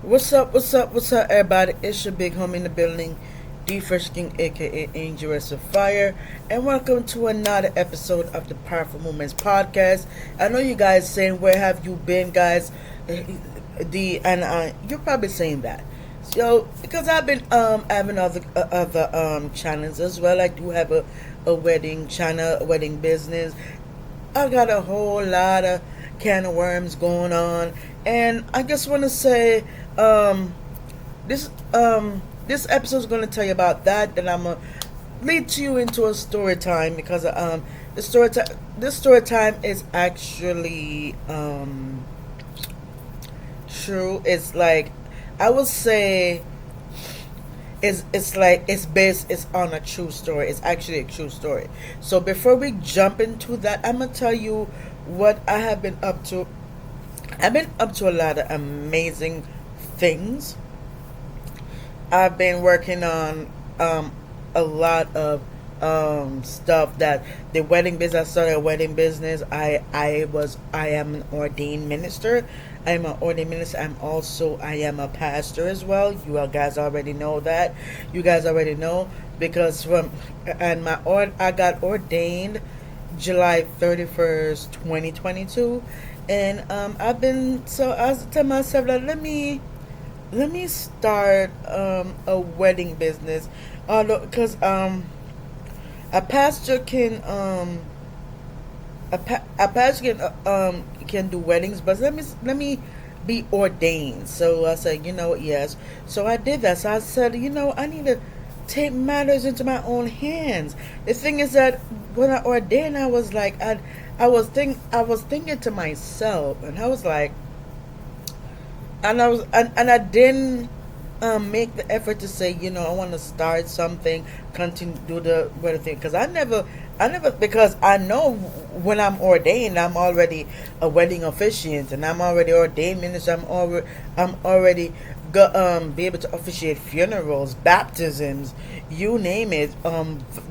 What's up? What's up? What's up, everybody? It's your big homie in the building, D Fresh King, aka Angel Rest of Fire, and welcome to another episode of the Powerful Moments podcast. I know you guys saying, "Where have you been, guys?" You're probably saying that. So, because I've been having other channels as well. I do have a wedding channel, a wedding business. I got a whole lot of can of worms going on, and I just want to say, um, this episode is going to tell you about that. Then I'm gonna lead to you into a story time because this story time is actually true. It's like I would say it's on a true story. It's actually a true story. So before we jump into that, I'm gonna tell you what I have been up to. I've been up to a lot of amazing things. I've been working on a lot of stuff that the wedding business. I started a wedding business. I am an ordained minister. I am an ordained minister. I am a pastor as well. You all guys already know that. You guys already know because from and my ord I got ordained July 31st, 2022, and I've been so I was telling myself that let me start a wedding business, although because a pastor can a pastor can do weddings, but let me be ordained. So I said, yes. So I did that. So I said, I need to take matters into my own hands. The thing is that when I ordained, I was like, I was thinking to myself, and I was like, and I didn't make the effort to say, I want to start something, continue do the wedding thing, because I never because I know when I'm ordained, I'm already a wedding officiant, and I'm already ordained minister. I'm already be able to officiate funerals, baptisms, you name it.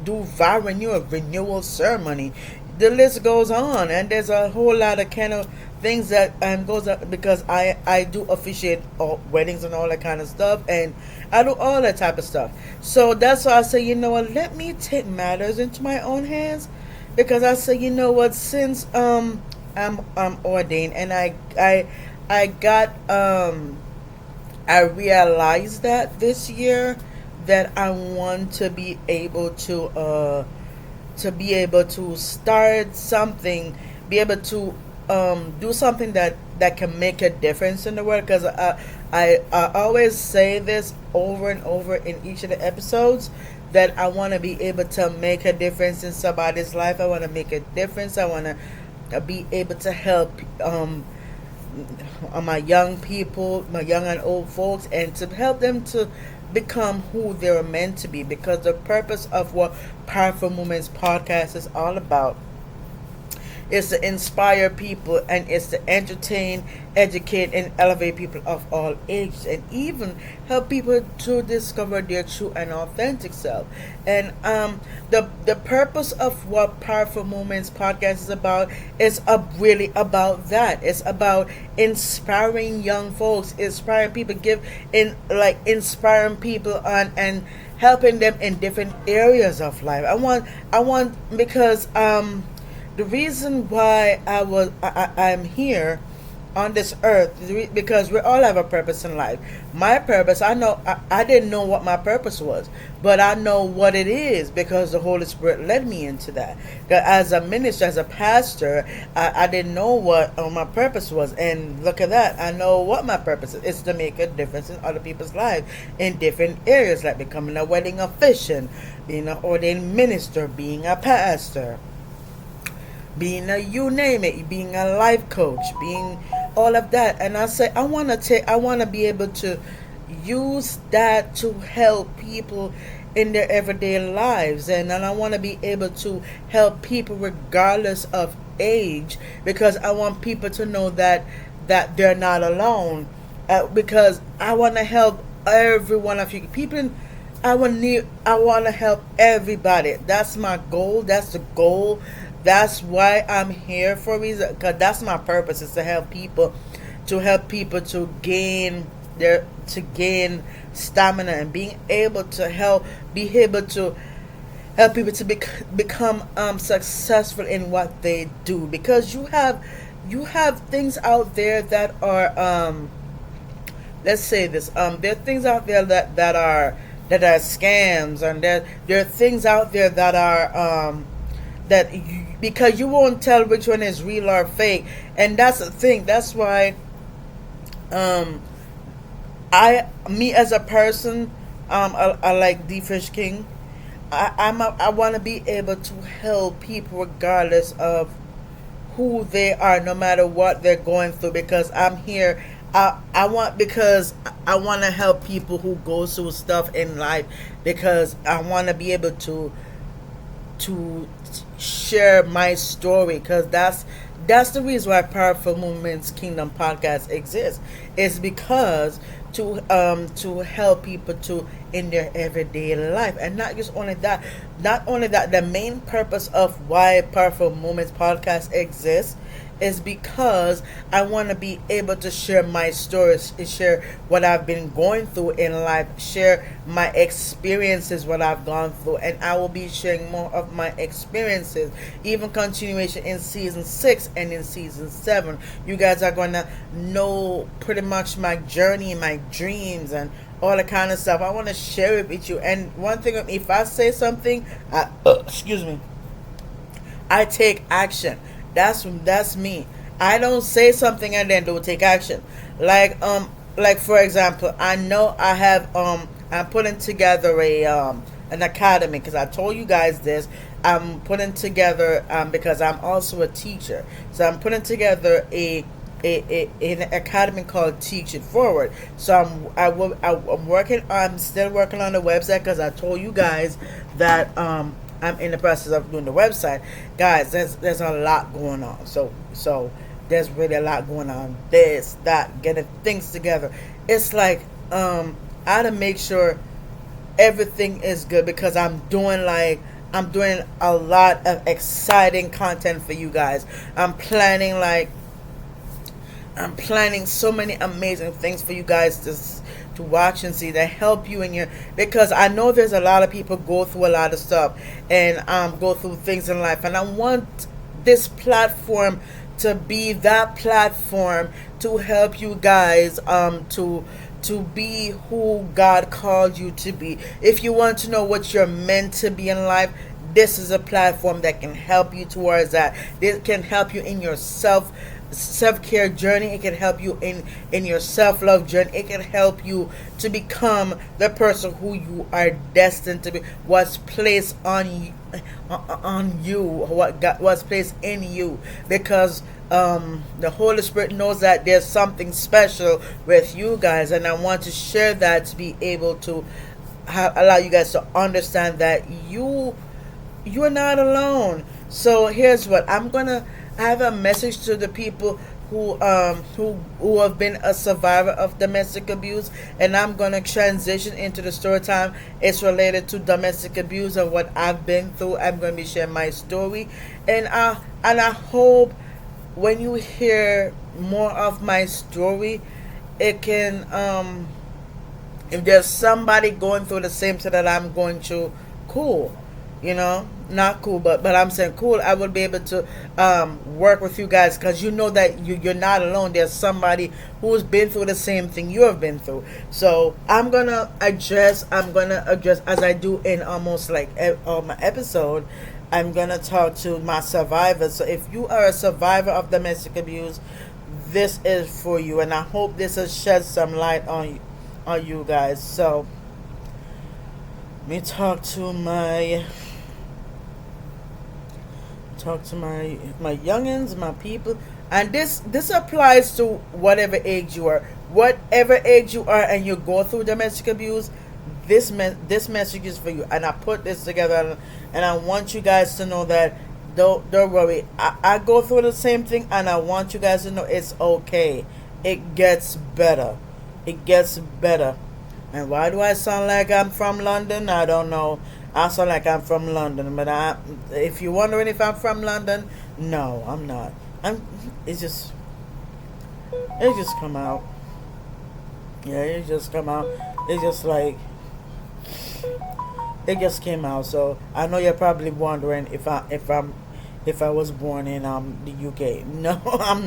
Do vow renewal ceremony. The list goes on, and there's a whole lot of kind of things that goes up because I do officiate all weddings and all that kind of stuff, and I do all that type of stuff. So that's why I say, what, let me take matters into my own hands, because I say, what, since I'm ordained, and I got I realized that this year that I want to be able to start something, be able to do something that can make a difference in the world. Because I always say this over and over in each of the episodes, that I want to be able to make a difference in somebody's life. I want to make a difference. I want to be able to help my young people, my young and old folks, and to help them to become who they were meant to be. Because the purpose of what Powerful Moments podcast is all about is to inspire people, and is to entertain, educate, and elevate people of all ages, and even help people to discover their true and authentic self. And the purpose of what Powerful Moments podcast is about is really about that. It's about inspiring young folks, inspiring people, inspiring people on, and helping them in different areas of life. I want because the reason why I'm here on this earth because we all have a purpose in life. My purpose, I didn't know what my purpose was, but I know what it is because the Holy Spirit led me into that. As a minister, as a pastor, I didn't know what my purpose was, and look at that. I know what my purpose is. It's to make a difference in other people's lives in different areas, like becoming a wedding officiant, being an ordained minister, being a pastor, being a you name it, being a life coach, being all of that. And I say I want to be able to use that to help people in their everyday lives, and I want to be able to help people regardless of age, because I want people to know that they're not alone, because I want to help every one of you people. I want to help everybody. That's my goal. That's the goal. That's why I'm here for a reason. Because that's my purpose, is to help people to gain there to gain stamina and being able to help be able to help people to become successful in what they do, because you have things out there that are let's say this, there are things out there that are scams, and there are things out there that are because you won't tell which one is real or fake. And that's the thing, that's why um me as a person, I like D Fish King. I want to be able to help people regardless of who they are, no matter what they're going through, because I'm here. Because I want to help people who go through stuff in life, because I want to be able to share my story, because that's the reason why Powerful Movements Kingdom podcast exists. Is because to help people to in their everyday life. And not only that, the main purpose of why Powerful Moments podcast exists is because I want to be able to share my stories, share what I've been going through in life, share my experiences, what I've gone through, and I will be sharing more of my experiences, even continuation in season 6 and in season 7. You guys are going to know pretty much my journey, my dreams, and all the kind of stuff. I want to share it with you. And one thing, if I say something, excuse me, I take action. That's me. I don't say something and then don't take action. Like for example, I know I'm putting together an academy, because I told you guys this. I'm putting together because I'm also a teacher. So I'm putting together an academy called Teach It Forward. So I'm still working on the website, because I told you guys that I'm in the process of doing the website. Guys, there's a lot going on. So there's really a lot going on. This, that, getting things together. It's like I had to make sure everything is good, because I'm doing a lot of exciting content for you guys. I'm planning so many amazing things for you guys to watch and see, that help you in your, because I know there's a lot of people go through a lot of stuff and go through things in life, and I want this platform to be that platform to help you guys to be who God called you to be. If you want to know what you're meant to be in life, this is a platform that can help you towards that. It can help you in your self-care journey. It can help you in your self-love journey. It can help you to become the person who you are destined to be, what's placed on you, what God was placed in you, because the Holy Spirit knows that there's something special with you guys, and I want to share that, to be able to allow you guys to understand that you're not alone. So here's what I'm gonna. I have a message to the people who have been a survivor of domestic abuse, and I'm gonna transition into the story time. It's related to domestic abuse and what I've been through. I'm gonna be sharing my story, and I hope when you hear more of my story, it can if there's somebody going through the same thing that I'm going through, cool. Not cool, but I'm saying cool. I will be able to work with you guys, because you know that you're not alone. There's somebody who's been through the same thing you have been through. So I'm gonna address as I do in almost like all my episode. I'm gonna talk to my survivors. So if you are a survivor of domestic abuse, this is for you, and I hope this has shed some light on you guys. So let me talk to my youngins, my people. And this applies to whatever age you are, and you go through domestic abuse. This message is for you, and I put this together, and I want you guys to know that don't worry. I go through the same thing, and I want you guys to know it's okay. It gets better. And why do I sound like I'm from London? I don't know. I sound like I'm from London, but if you're wondering if I'm from London, no, I'm not. It just come out. Yeah, it just come out. It's just like it just came out. So I know you're probably wondering if I was born in the UK. No,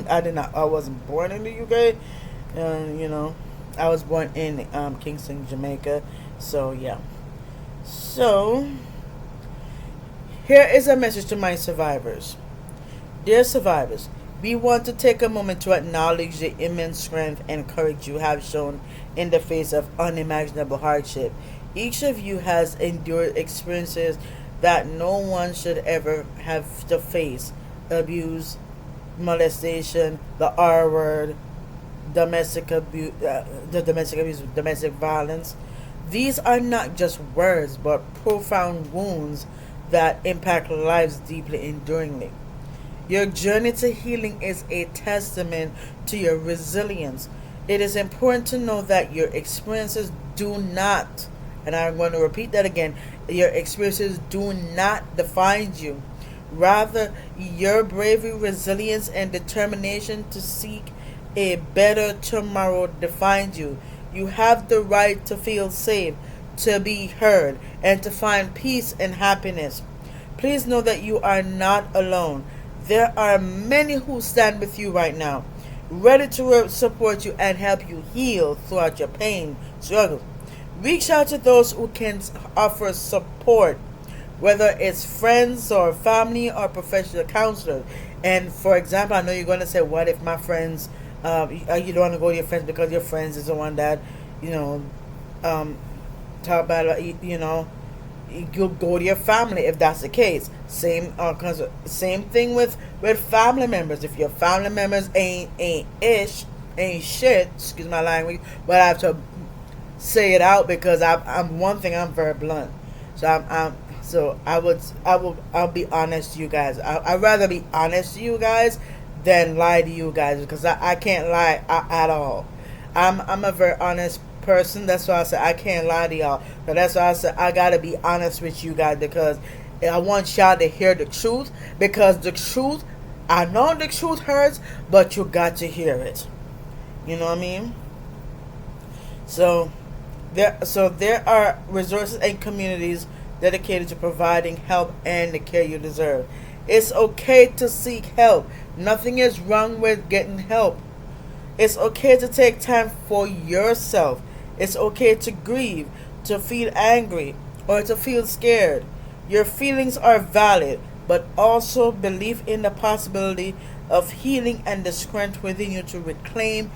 I did not. I wasn't born in the UK. You know, I was born in Kingston, Jamaica. So yeah. So here is a message to my survivors. Dear survivors, we want to take a moment to acknowledge the immense strength and courage you have shown in the face of unimaginable hardship. Each of you has endured experiences that no one should ever have to face: abuse, molestation, the R word, domestic abuse, domestic violence. These are not just words, but profound wounds that impact lives deeply enduringly. Your journey to healing is a testament to your resilience. It is important to know that your experiences do not, and I'm going to repeat that again, your experiences do not define you. Rather, your bravery, resilience, and determination to seek a better tomorrow defines you. You have the right to feel safe, to be heard, and to find peace and happiness. Please know that you are not alone. There are many who stand with you right now, ready to support you and help you heal throughout your pain, struggles. Reach out to those who can offer support, whether it's friends or family or professional counselors. And for example, I know you're going to say, what if my friends, you don't want to go to your friends because your friends is the one that, you know, um, talk about, you go to your family if that's the case. Same thing with family members. If your family members ain't shit, excuse my language, but I have to say it out because I'm one thing, I'm very blunt. So I'll be honest to you guys. I'd rather be honest to you guys than lie to you guys, because I can't lie at all. I'm a very honest person. That's why I said I can't lie to y'all. So that's why I said I gotta be honest with you guys, because I want y'all to hear the truth. Because the truth, I know the truth hurts, but you got to hear it. You know what I mean? So there are resources and communities dedicated to providing help and the care you deserve. It's okay to seek help. Nothing is wrong with getting help. It's okay to take time for yourself. It's okay to grieve, to feel angry, or to feel scared. Your feelings are valid, but also believe in the possibility of healing and the strength within you to reclaim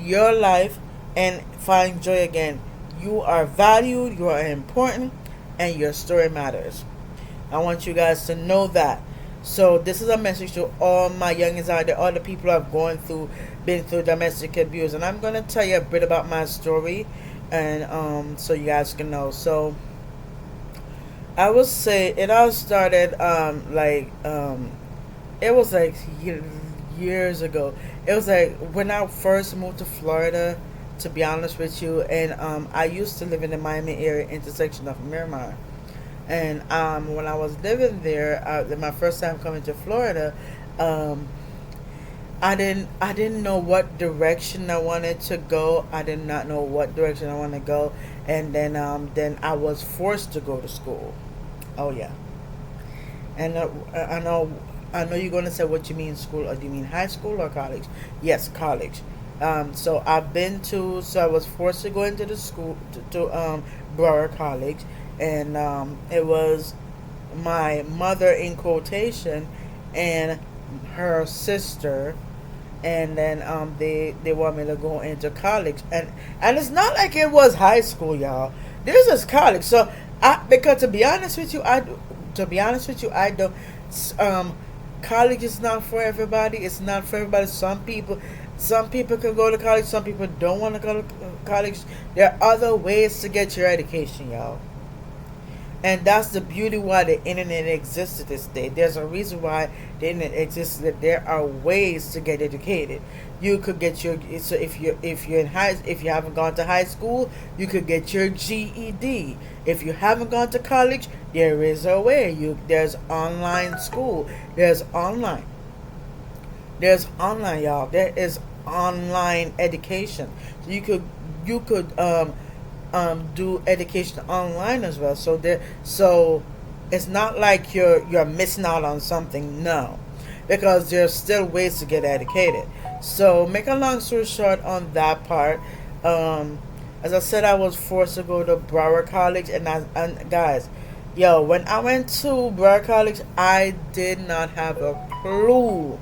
your life and find joy again. You are valued, you are important, and your story matters. I want you guys to know that. So this is a message to all my youngins out there, all the people who have been through domestic abuse, and I'm gonna tell you a bit about my story, and so you guys can know. So I would say it all started it was like years ago. It was like when I first moved to Florida, to be honest with you, and I used to live in the Miami area intersection of Miramar. And when I was living there, my first time coming to Florida, um, I didn't know what direction I wanted to go. I did not know what direction I wanted to go, and then I was forced to go to school. Oh yeah, and I know you're gonna say, what you mean school, or do you mean high school or college? Yes, college. So I was forced to go into the school to Broward College, and it was my mother in quotation and her sister, and then they want me to go into college, and it's not like it was high school, y'all. This is college. So because to be honest with you, I don't. Um, College is not for everybody. It's not for everybody. Some people can go to college. Some people don't want to go to college. There are other ways to get your education, y'all. And that's the beauty why the internet exists to this day. There's a reason why the internet exists. That there are ways to get educated. You could get your, so if you haven't gone to high school, you could get your GED. If you haven't gone to college, there is a way. There's online school. There's online, y'all. There is online education. So you could you could do education online as well. So it's not like you're missing out on something. No, because there's still ways to get educated. So make a long story short on that part. Um, as I said, I was forced to go to Broward College, and guys, yo, when I went to Broward College, I did not have a clue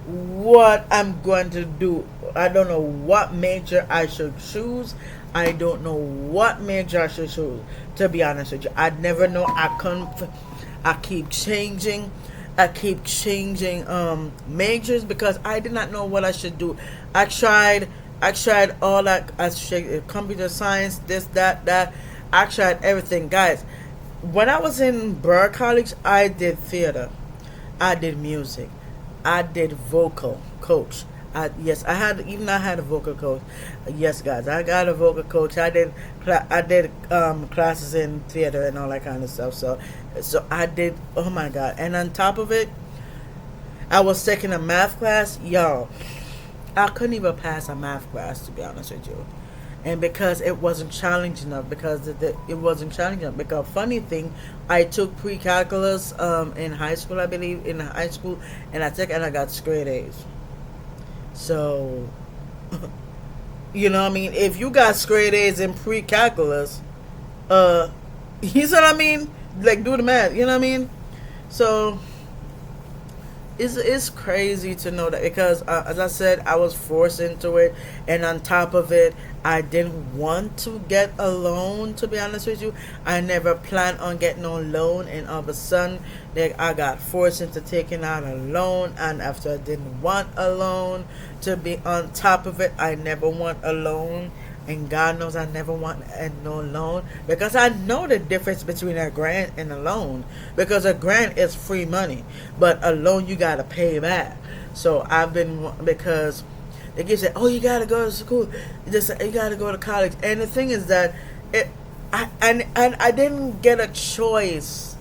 what I'm going to do. I don't know what major I should choose. I don't know what major I should choose. To be honest with you, I'd never know. I couldn't. I keep changing. I keep changing majors because I did not know what I should do. I tried. I tried all that. I tried computer science. This, that, that. I tried everything, guys. When I was in Burr College, I did theater. I did music. I did vocal coach. Yes, I had a vocal coach. Yes, guys, I got a vocal coach. I did classes in theater and all that kind of stuff. So I did. Oh my god! And on top of it, I was taking a math class. Y'all, I couldn't even pass a math class, to be honest with you. And because it wasn't challenging enough, it wasn't challenging enough. Because funny thing, I took pre-calculus in high school, I believe, and I got straight A's. So, you know what I mean? If you got straight A's in pre-calculus, uh, you know what I mean? Like, do the math, you know what I mean? So, it's crazy to know that because, as I said, I was forced into it, and on top of it, I didn't want to get a loan. To be honest with you, I never planned on getting no loan, and all of a sudden, I got forced into taking out a loan. And after I didn't want a loan, to be on top of it, I never want a loan. And God knows I never want no loan because I know the difference between a grant and a loan. Because a grant is free money, but a loan you gotta pay back. So because they keep saying, "Oh, you gotta go to school, you gotta go to college." And the thing is that I didn't get a choice.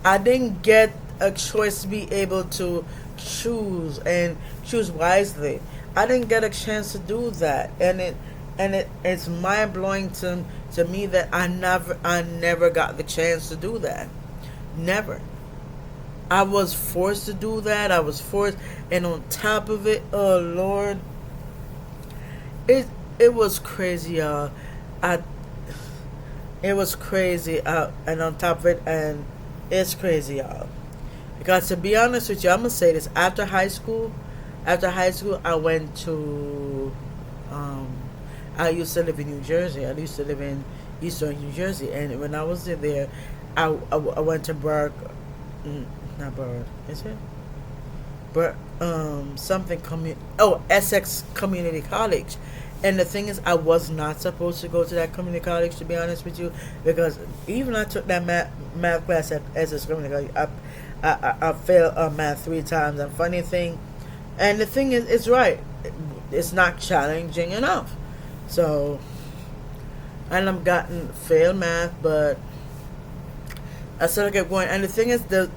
I didn't get a choice to be able to choose and choose wisely. I didn't get a chance to do that, it's mind blowing to me that I never got the chance to do that. Never. I was forced to do that. I was forced, and on top of it, oh Lord, it was crazy, y'all. I It was crazy, and on top of it, and it's crazy, y'all. Because to be honest with you, I'm gonna say this: after high school, I went to I used to live in New Jersey. I used to live in Eastern New Jersey, and when I was there, I went to not Burr, is it? But Essex Community College. And the thing is, I was not supposed to go to that community college, to be honest with you, because even I took that math class at Essex Community College, I failed math 3 times. And funny thing, and the thing is, it's right. It's not challenging enough. So, and I've gotten failed math, but I still kept going. And the thing is, the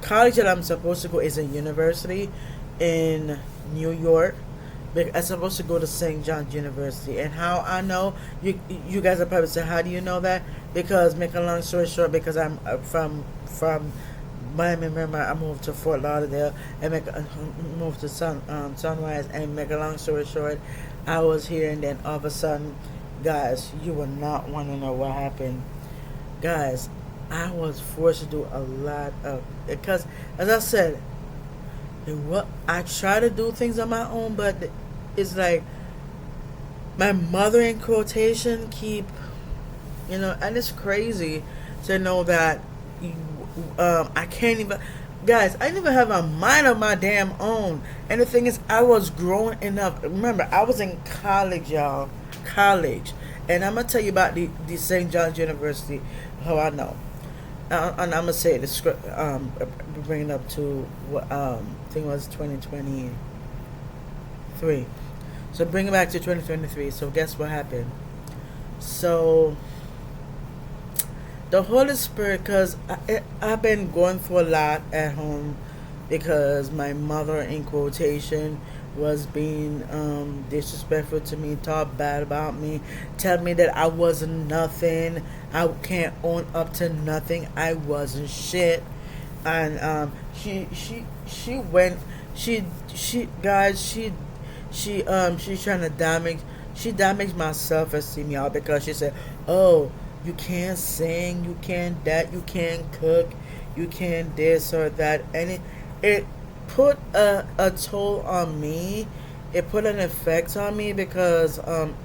college that I'm supposed to go is a university in New York. I'm supposed to go to St. John's University. And how I know, you guys are probably saying, how do you know that? Because, make a long story short, because I'm from Miami, remember, I moved to Fort Lauderdale and moved to Sunrise. And make a long story short, I was here, and then all of a sudden, guys, you will not want to know what happened. Guys, I was forced to do a lot of, because, as I said, I try to do things on my own, but it's like my mother in quotation keep, and it's crazy to know that I can't even, guys, I didn't even have a mind of my damn own. And the thing is, I was grown enough. Remember, I was in college, y'all, and I'm gonna tell you about the St. John's University, how I know. And I'm gonna say the script, bring it up to what I think it was 2023. So bring it back to 2023. So guess what happened? So the Holy Spirit, because I've been going through a lot at home, because my mother, in quotation, was being disrespectful to me, talk bad about me, tell me that I wasn't nothing, I can't own up to nothing, I wasn't shit. And she went she guys she's trying to damage my self-esteem, y'all, because she said, oh, you can't sing, you can't that, you can't cook, you can't this or that. And it put a toll on me. It put an effect on me because um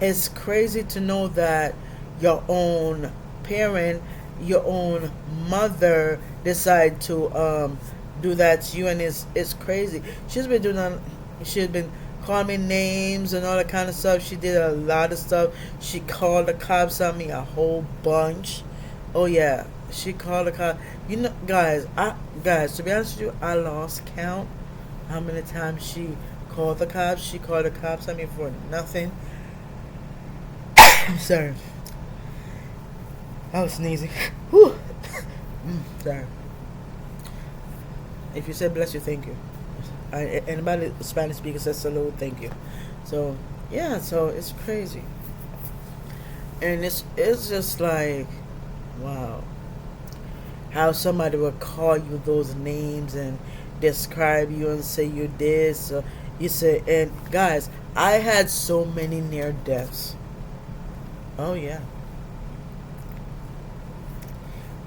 it's crazy to know that your own parent, your own mother decide to do that to you. And it's crazy. She's been doing that. She's been calling me names and all that kind of stuff. She did a lot of stuff. She called the cops on me a whole bunch. Oh yeah, she called the cops. You know, guys, to be honest with you, I lost count how many times she called the cops. She called the cops on me for nothing. I'm sorry. I was sneezing. Whew. Sorry. If you said bless you, thank you. Anybody Spanish speaker says hello, thank you. So yeah, so it's crazy, and it's just like, wow, how somebody would call you those names and describe you and say you this. So you say, and guys, I had so many near deaths. Oh yeah,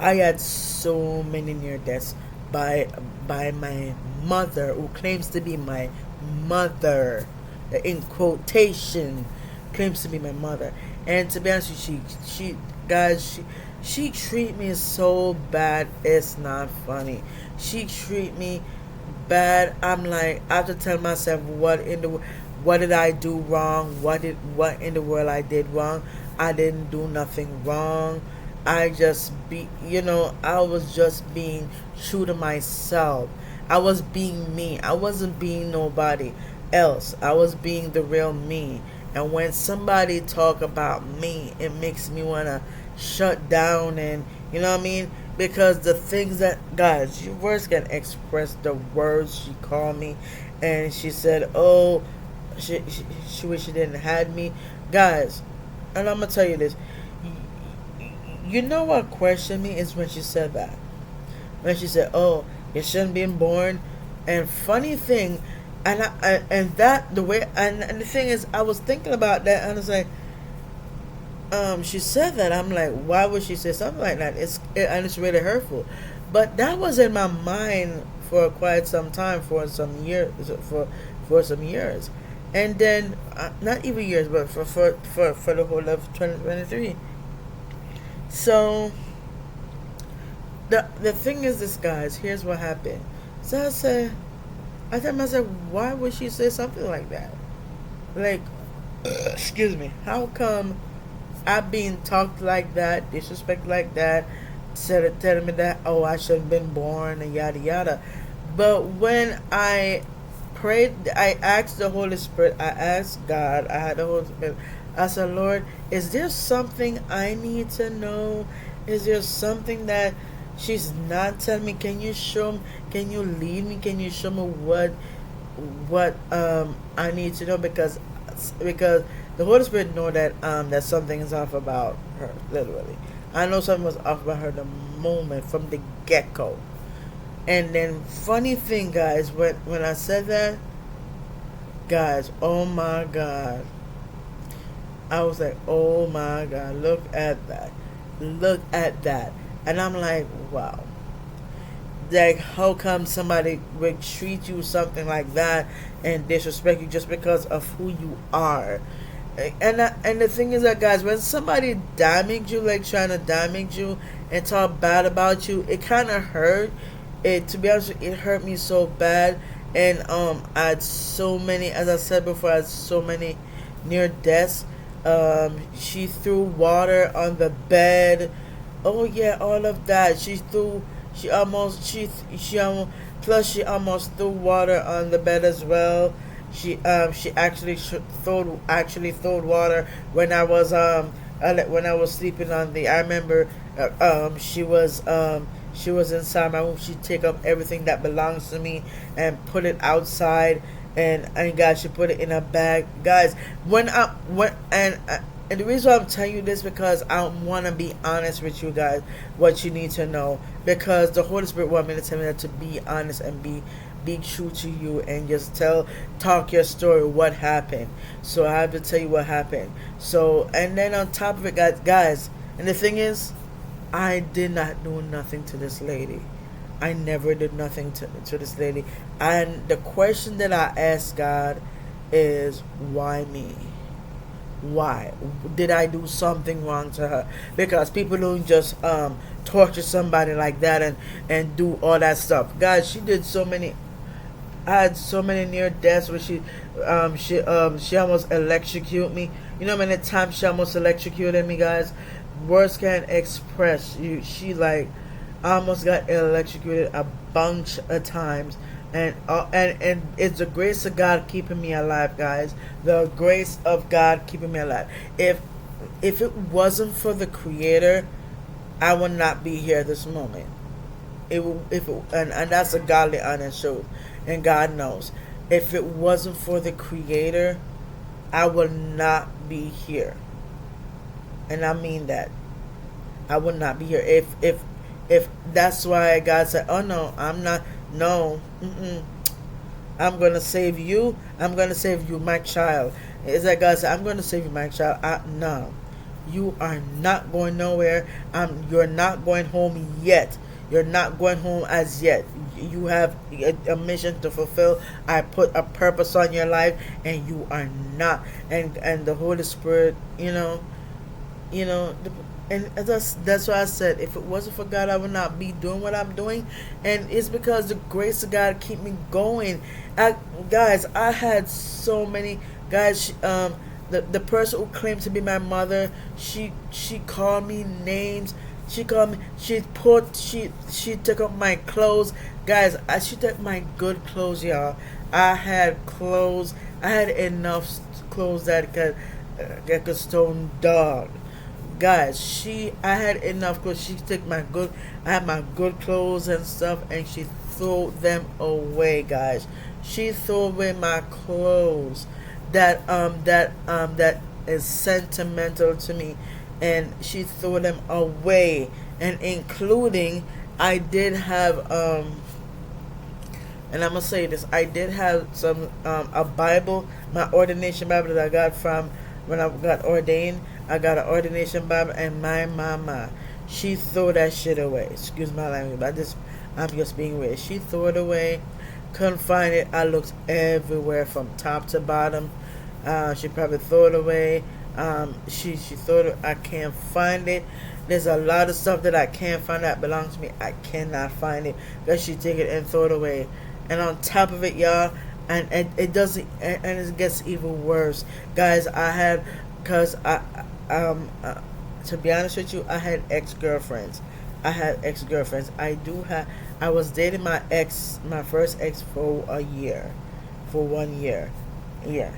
I had so many near deaths by my mother, who claims to be my mother, in quotation, claims to be my mother. And to be honest with you, she guys, she treat me so bad. It's not funny. She treat me bad. I'm like, I have to tell myself, what did I do wrong? What in the world I did wrong? I didn't do nothing wrong. I just I was just being true to myself. I was being me. I wasn't being nobody else. I was being the real me. And when somebody talk about me, it makes me want to shut down, and you know what I mean? Because the things that, guys, your words can express the words she called me. And she said, oh, she wish she didn't had me. Guys, and I'm going to tell you this. You know what questioned me is when she said that. When she said, "Oh, you shouldn't be born," and funny thing, and that the way, and the thing is, I was thinking about that, and I was like, she said that. I'm like, why would she say something like that? And it's really hurtful, but that was in my mind for quite some time, for some years, and then not even years, but for the whole of 2023. So the thing is this, guys, here's what happened. So I told myself, why would she say something like that? Like, excuse me, how come I being talked like that, disrespect like that, telling me that, oh, I shouldn't have been born and yada yada. But when I prayed, I asked the Holy Spirit, I asked God, I had the Holy Spirit, I said, Lord, is there something I need to know? Is there something that she's not telling me? Can you show me? Can you lead me? Can you show me what I need to know? Because the Holy Spirit know that something is off about her. Literally, I know something was off about her the moment from the get go. And then funny thing, guys, when I said that, guys, oh my God. I was like, oh my God, look at that. Look at that. And I'm like, wow. Like, how come somebody would treat you something like that and disrespect you just because of who you are? And the thing is that, guys, when somebody damage you, like trying to damage you and talk bad about you, it kind of hurt. To be honest, it hurt me so bad. And I had so many, as I said before, I had so many near deaths. She threw water on the bed. Oh yeah, all of that. She almost threw water on the bed as well. She actually throwed water when I was sleeping on the. I remember she was She was inside my room. She take up everything that belongs to me and put it outside. And guys, she put it in a bag. Guys, when and the reason why I'm telling you this because I want to be honest with you guys. What you need to know, because the Holy Spirit want me to tell me that to be honest and be true to you and just talk your story what happened. So I have to tell you what happened. So and then on top of it, guys, and the thing is, I did not do nothing to this lady. I never did nothing to this lady. And the question that I asked God is, why me? Why? Did I do something wrong to her? Because people don't just torture somebody like that and do all that stuff. Guys, she did so many. I had so many near deaths where she almost electrocuted me. You know how many times she almost electrocuted me, guys? Words can't express. She like almost got electrocuted a bunch of times, and it's the grace of God keeping me alive, guys. The grace of God keeping me alive. If it wasn't for the Creator, I would not be here this moment. And that's a godly honest truth, and God knows. If it wasn't for the Creator, I would not be here, and I mean that. I would not be here if that's why God said, "Oh no, I'm not. No, I'm gonna save you. I'm gonna save you, my child." It's like God said, "I'm gonna save you, my child." No, you are not going nowhere. You're not going home yet. You're not going home as yet. You have a mission to fulfill. I put a purpose on your life, and you are not. And the Holy Spirit, you know and that's why I said if it wasn't for God I would not be doing what I'm doing, and it's because the grace of God keep me going. Guys, I had so many guys. The person who claimed to be my mother, she called me names. She called me. She took up my clothes, guys. She took my good clothes, y'all. I had clothes. I had enough clothes that could stone dog. Guys, I had enough clothes. She took I had my good clothes and stuff, and she threw them away, guys. She threw away my clothes that is sentimental to me, and she threw them away, and including I did have and I'm gonna say this, I did have some a Bible, my ordination Bible that I got from when I got ordained. I got an ordination Bible, and my mama, she threw that shit away. Excuse my language, but I'm just being weird. She threw it away, couldn't find it. I looked everywhere from top to bottom. She probably threw it away. She threw it. I can't find it. There's a lot of stuff that I can't find that belongs to me. I cannot find it because she took it and threw it away. And on top of it, y'all, and it doesn't, and it gets even worse, guys. Cause to be honest with you, I had ex-girlfriends. I was dating my first ex for a year, for 1 year. Yeah,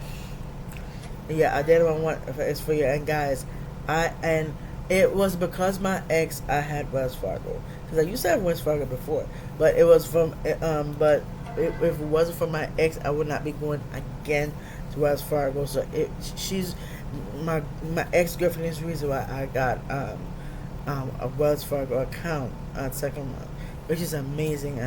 yeah, I dated my ex for a year, and guys, and it was because my ex, I had Wells Fargo, because I used to have Wells Fargo before, but it was from if it wasn't for my ex, I would not be going again to Wells Fargo. So she's my ex-girlfriend is the reason why I got a Wells Fargo account on second month, which is amazing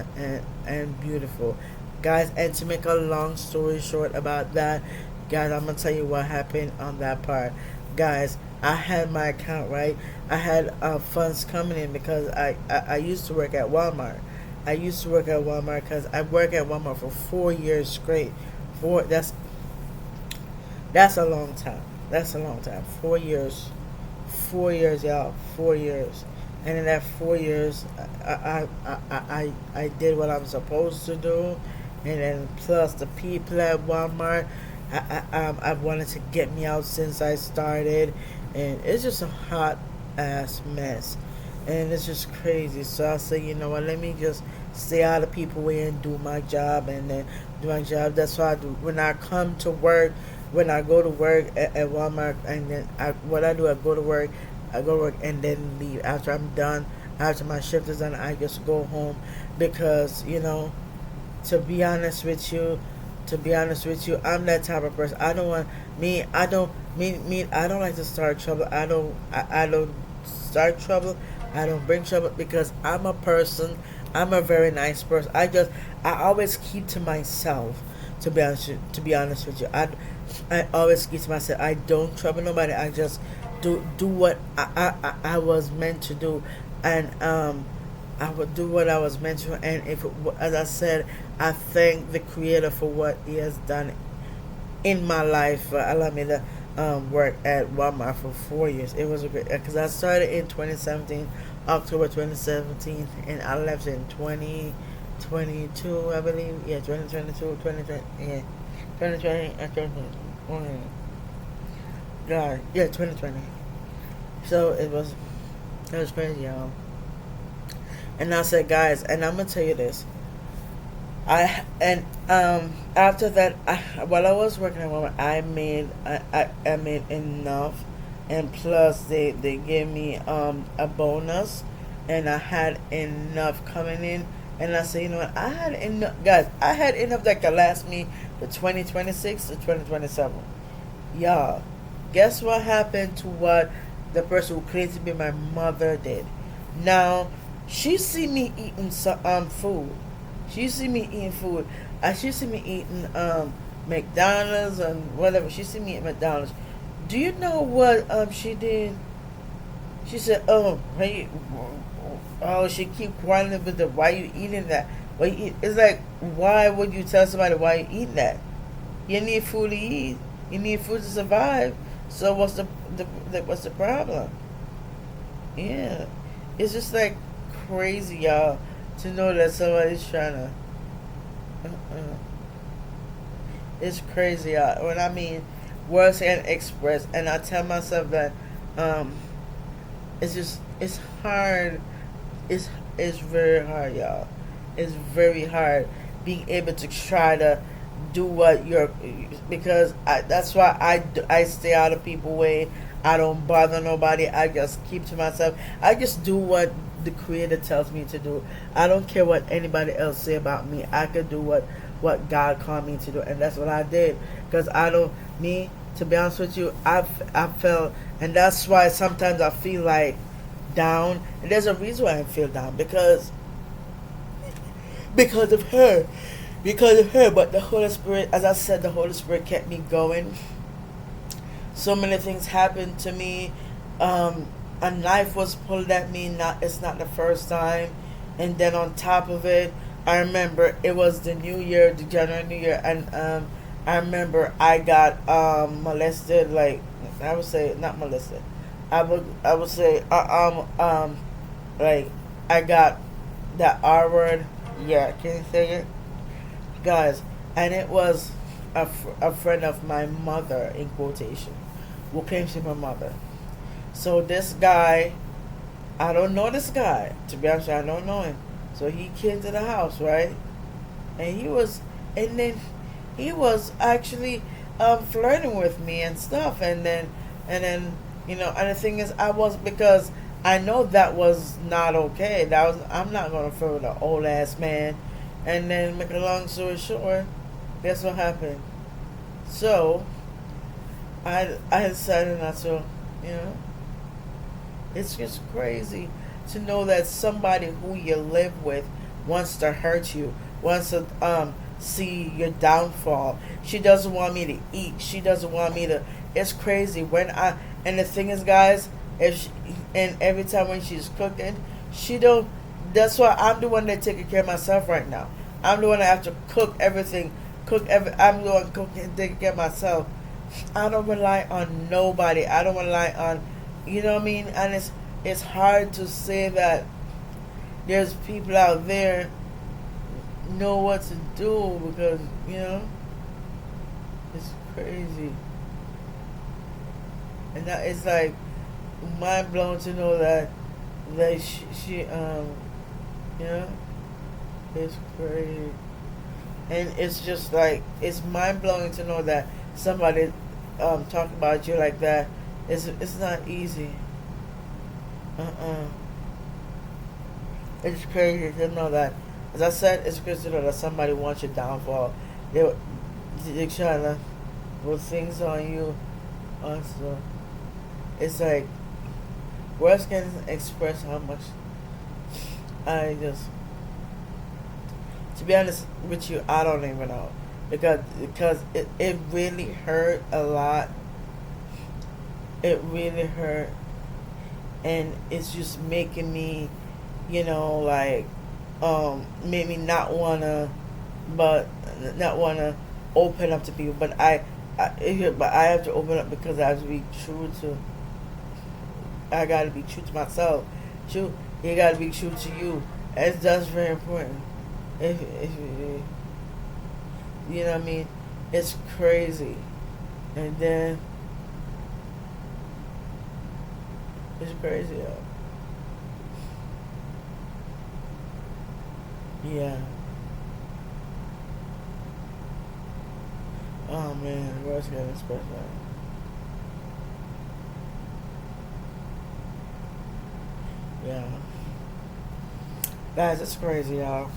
and beautiful, guys. And to make a long story short about that, guys, I'm gonna tell you what happened on that part, guys. I had my account, right. I had funds coming in because I used to work at Walmart. I used to work at Walmart because I worked at Walmart for 4 years straight. That's a long time. That's a long time. 4 years. 4 years, y'all. 4 years. And in that 4 years, I did what I'm supposed to do, and then plus the people at Walmart, I wanted to get me out since I started, and it's just a hot ass mess, and it's just crazy. So I say, you know what? Let me just stay out of people's way and do my job, and then do my job. That's what I do when I come to work. When I go to work at Walmart, and then I go to work, and then leave. After I'm done, After my shift is done, I just go home because to be honest with you, I'm that type of person. I don't want me. I don't me. I don't like to start trouble. I don't start trouble. I don't bring trouble because I'm a person. I'm a very nice person. I always keep to myself. To be honest with you, I always keep to myself. I don't trouble nobody. I just do what I was meant to do, and I would do what I was meant to. And if, as I said, I thank the Creator for what He has done in my life. Allowed me to work at Walmart for 4 years. It was a great, because I started in 2017, October 2017, and I left in 2022, I believe. Yeah, 2022, 2020, yeah, 2020, and 2020. God, yeah, 2020. So it was crazy, y'all. And I said, guys, and I'm gonna tell you this. After that, while I was working at Walmart, I made enough, and plus they gave me a bonus, and I had enough coming in, and I said, you know what, I had enough, guys. I had enough that could last me for 2026 to 2027. Y'all, guess what happened to what the person who claimed to be my mother did? Now, she see me eating some food. She see me eating food. She see me eating McDonald's and whatever. She see me eating McDonald's. Do you know what she did? She said, "Oh, hey, oh." She keep whining with the, "Why you eating that? Why you eat?" It's like, why would you tell somebody why you eating that? You need food to eat. You need food to survive. So what's the problem? Yeah, it's just like crazy, y'all, to know that somebody's trying to. It's crazy, y'all. When I mean words can express, and I tell myself that um, it's hard. It's very hard, y'all. It's very hard being able to try to do what you're, because that's why I stay out of people's way. I don't bother nobody. I just keep to myself. I just do what the Creator tells me to do. I don't care what anybody else say about me. I could do what God called me to do, and that's what I did. Because I don't, me, to be honest with you, I felt, and that's why sometimes I feel like down. And there's a reason why I feel down, because of her. Because of her. But the Holy Spirit, as I said, the Holy Spirit kept me going. So many things happened to me. A knife was pulled at me. It's not the first time. And then on top of it, I remember it was the New Year, the January New Year, and I remember I got molested. Like, I would say not molested. I would say like, I got that R word. Yeah, can you say it, guys? And it was a friend of my mother, in quotation, who came to my mother. So this guy, I don't know this guy. To be honest, I don't know him. So he came to the house, right? And then he was actually flirting with me and stuff. And then and the thing is, because I know that was not okay. I'm not gonna flirt with an old ass man. And then, make a long story short, guess what happened? So I decided not to, you know. It's just crazy to know that somebody who you live with wants to hurt you, wants to see your downfall. She doesn't want me to eat. She doesn't want me to. It's crazy and the thing is, guys, and every time when she's cooking, she don't. That's why I'm the one that taking care of myself right now. I'm the one that have to cook everything. I'm the one cooking, taking care of myself. I don't rely on nobody. I don't rely on, you know what I mean? And it's hard to say that there's people out there know what to do, because, it's crazy. And that it's like mind blowing to know that she it's crazy. And it's just like, it's mind blowing to know that somebody talk about you like that. It's not easy. It's crazy to know that. As I said, it's crazy to know that somebody wants your downfall. They they trying to put things on you. Also, it's like words can express how much I just. To be honest with you, I don't even know because it really hurt a lot. It really hurt, and it's just making me, like, made me not wanna, but not wanna open up to people. But I have to open up because I have to be true to. I gotta be true to myself. True, you gotta be true to you. That's very important. If you know what I mean, it's crazy, and then it's crazy. Yeah. Oh man, words can't express that. Yeah. Guys, it's crazy, y'all.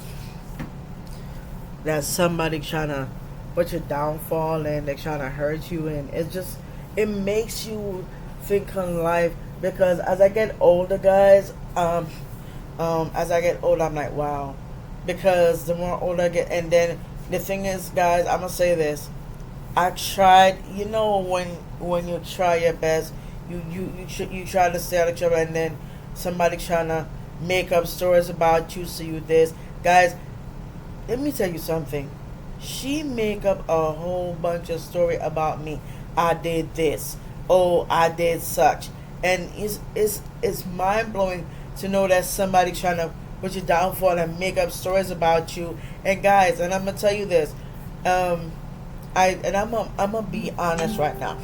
That somebody trying to put your downfall and they're trying to hurt you, and it makes you think on life because as I get older, guys, as I get older, I'm like, wow, because the more older I get, and then the thing is, guys, I'm gonna say this. I tried, when you try your best, you try to stay out of trouble, and then somebody trying to make up stories about you, so you this, guys. Let me tell you something. She make up a whole bunch of story about me. I did this. Oh, I did such, and it's mind blowing to know that somebody trying to put you downfall and make up stories about you. And guys, and I'm gonna tell you this. Um, I'm gonna be honest right now.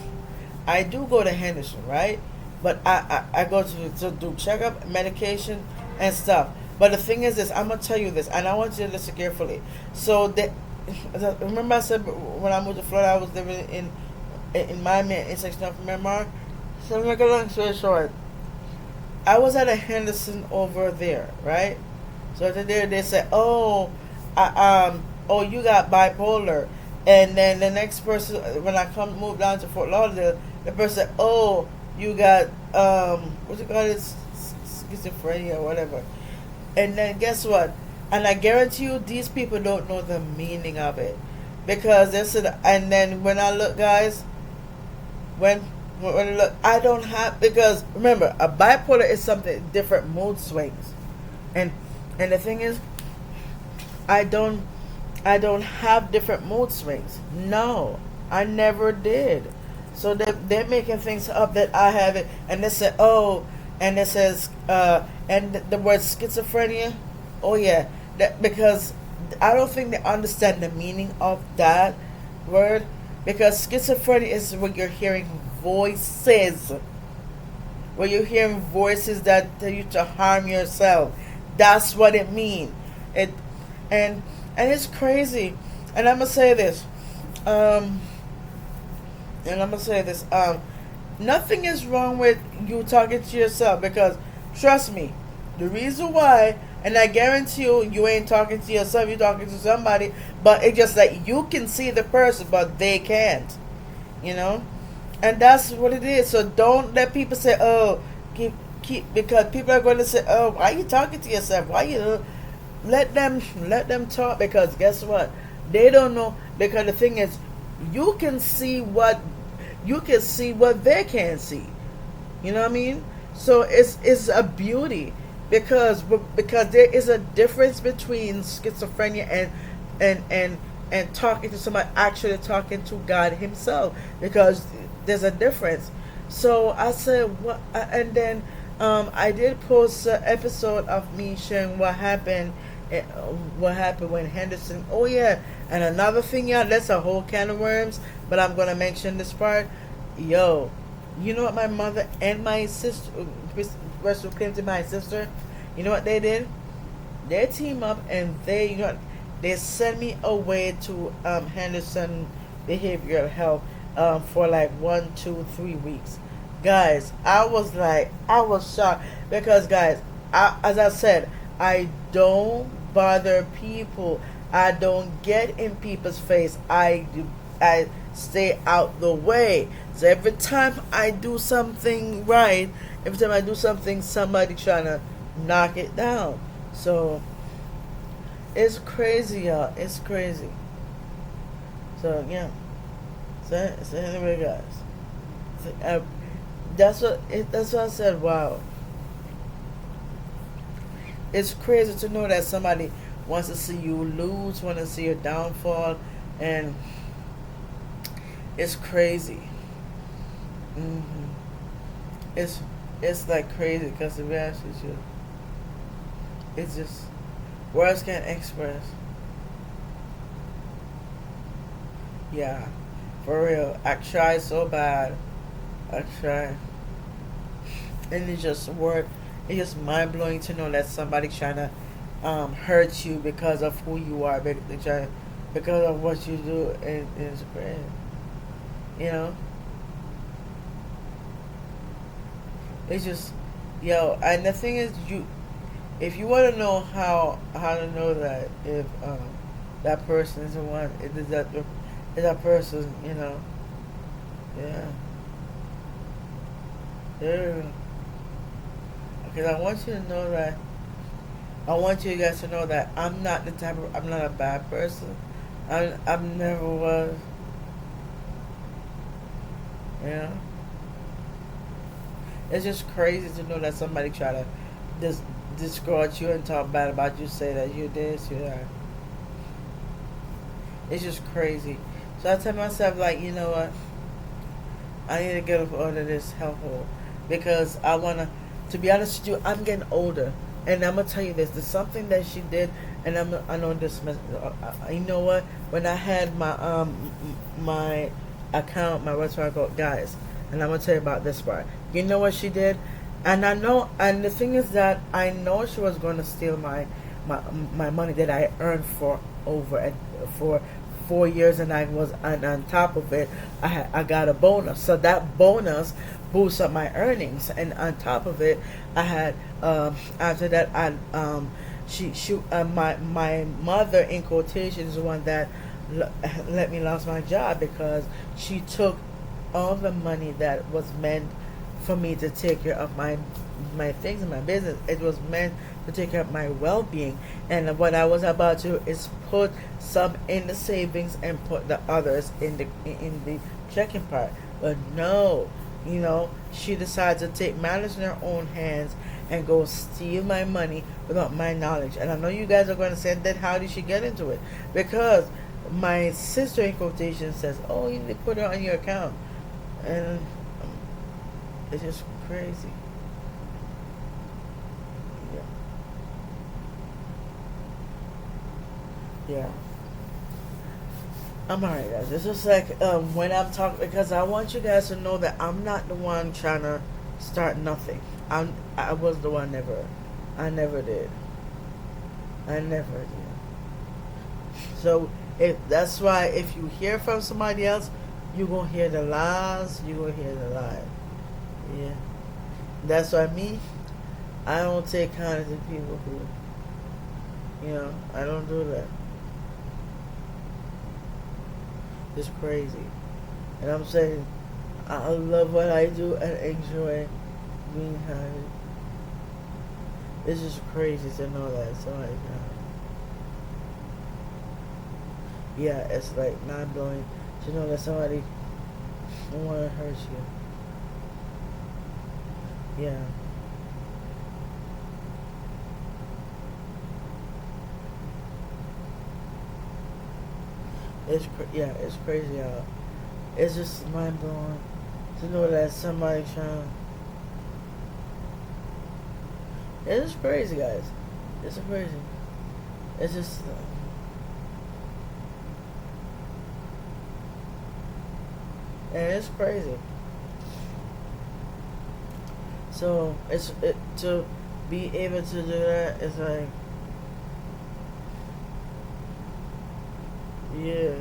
I do go to Henderson, right? But I go to do checkup, medication, and stuff. But the thing is this, I'm gonna tell you this, and I want you to listen carefully. So remember I said when I moved to Florida, I was living in Miami, in section of Myanmar. So to make a long story short, I was at a Henderson over there, right? So there they said, oh, oh, you got bipolar, and then the next person when I moved down to Fort Lauderdale, the person said, oh, you got what's it called, it's schizophrenia or whatever. And then guess what? And I guarantee you, these people don't know the meaning of it, because they said. And then when I look, guys, when I look, I don't have, because remember, a bipolar is something different, mood swings, and the thing is, I don't have different mood swings. No, I never did. So they're making things up that I have it, and they said, oh, and it says, and the word schizophrenia. Oh yeah, that, because I don't think they understand the meaning of that word, because schizophrenia is when you're hearing voices, when you're hearing voices that tell you to harm yourself. That's what it means. It and it's crazy. And I'm gonna say this. Um, and I'm gonna say this. Nothing is wrong with you talking to yourself, because trust me, the reason why, and I guarantee you, you ain't talking to yourself, you're talking to somebody, but it's just that you can see the person, but they can't, you know, and that's what it is. So don't let people say, oh, keep, because people are going to say, oh, why are you talking to yourself? Why you let them talk, because guess what? They don't know, because the thing is, you can see what they can't see. You know what I mean? So it's a beauty, because there is a difference between schizophrenia and talking to somebody, actually talking to God Himself, because there's a difference. So I said what, and then I did post an episode of me sharing what happened when Henderson. Oh yeah, and another thing, y'all, that's a whole can of worms, but I'm gonna mention this part. Yo, you know what my mother and my sister, Russell came to my sister. You know what they did? They team up and they sent me away to Henderson Behavioral Health for like 1, 2, 3 weeks. Guys, I was shocked, because guys, as I said, I don't bother people. I don't get in people's face. I stay out the way. So every time I do something right, every time I do something, somebody trying to knock it down. So it's crazy, y'all. It's crazy. So yeah. So anyway, guys. So, that's what I said. Wow, it's crazy to know that somebody wants to see you lose, want to see your downfall, and it's crazy. hmm It's it's like crazy because to be honest with you, it's just words can't express. Yeah, for real. I tried so bad. I tried, and it just worked. It's just mind blowing to know that somebody trying to hurt you because of who you are, because of what you do, and it's great. You know, it's just and the thing is, if you want to know how to know that if that person is the one, is that person, yeah, yeah. Because I want you to know that I want you guys to know that I'm not a bad person. I'm never was, you know. It's just crazy to know that somebody try to dis- discard you and talk bad about you, say that you're this, you're that. It's just crazy. So I tell myself, like, you know what? I need to get up out of this hellhole because I wanna. To be honest with you, I'm getting older, and I'm gonna tell you this. There's something that she did, and I know this. You know what? When I had my account, my website called guys, and I'm gonna tell you about this part. You know what she did? And I know, and the thing is that I know she was going to steal my my money that I earned for for 4 years, and I was on top of it. I got a bonus, so that bonus boosts up my earnings, and on top of it, I had after that my mother in quotations is the one that let me lose my job because she took all the money that was meant for me to take care of my things in my business. It was meant to take care of my well-being, and what I was about to is put some in the savings and put the others in the checking part. But no, she decided to take matters in her own hands and go steal my money without my knowledge. And I know you guys are going to say, then how did she get into it? Because my sister in quotation says, oh, you need to put it on your account. And it's just crazy. Yeah. Yeah. I'm alright, guys. It's just like when I'm talking, because I want you guys to know that I'm not the one trying to start nothing. I was the one never. I never did. I never did. So if that's why if you hear from somebody else, you gonna hear the lies. You gonna hear the lies. Yeah. That's why me, I don't take kindness to people who, I don't do that. It's crazy. And I'm saying, I love what I do and enjoy being kind. It's just crazy to know that. So like, yeah, it's like mind blowing to know that somebody don't want to hurt you. Yeah. It's crazy, y'all. It's just mind blowing to know that somebody trying. It's crazy, guys. It's crazy. It's just. And it's crazy. So to be able to do that. It's like, yeah,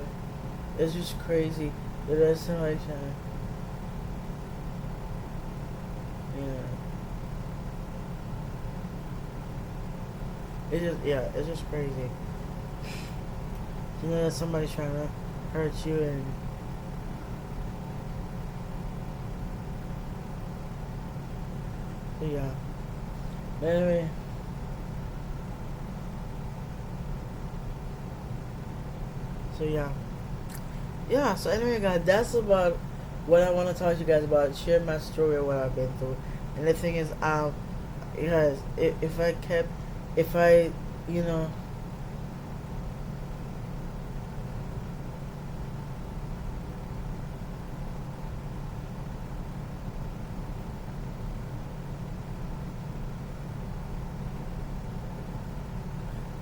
it's just crazy that there's somebody trying. Yeah, It's just, yeah, it's just crazy. You know that somebody's trying to hurt you, and yeah. But anyway, so yeah. Yeah, so anyway, guys, that's about what I want to talk to you guys about. Share my story of what I've been through. And the thing is, guys, if I kept, if I, you know,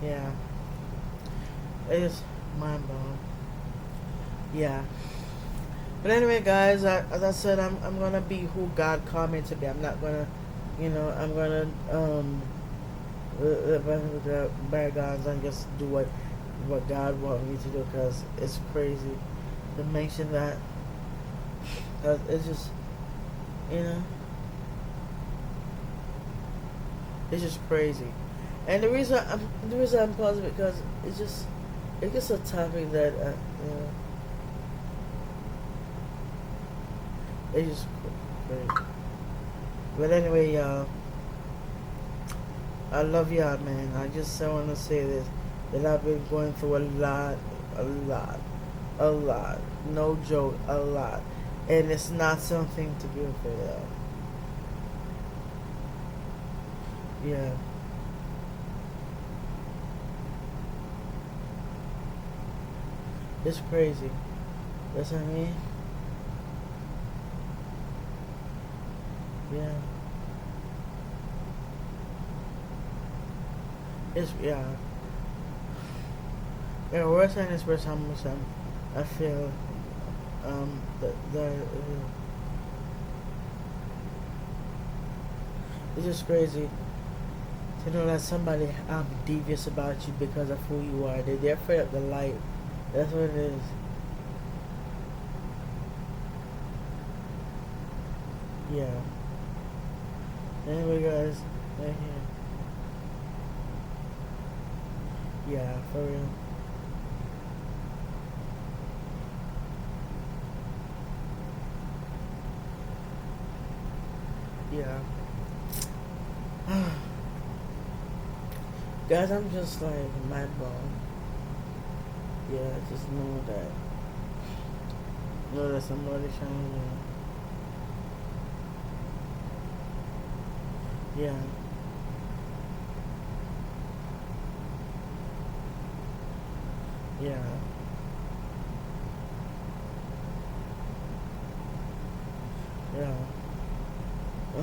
yeah, it's mind blowing. Yeah. But anyway, guys, as I said, I'm gonna be who God called me to be. I'm not gonna, I'm gonna bear guns and just do what God wants me to do, because it's crazy to mention that. Cause it's just, you know, it's just crazy. And the reason I'm positive, because it's just a topic that it's just crazy. But anyway, y'all, I love y'all, man. I want to say this, that I've been going through a lot, a lot. No joke, a lot. And it's not something to be afraid of. Yeah. It's crazy. That's what I mean? Yeah. It's, yeah. Yeah, worse than express how much I feel, it's just crazy to know that somebody devious about you because of who you are. They're afraid of the light. That's what it is. Yeah. Anyway, guys, right here. Yeah, for real. Yeah. Guys, I'm just like mind blown. Yeah, just know that somebody trying to, yeah, yeah, yeah, uh,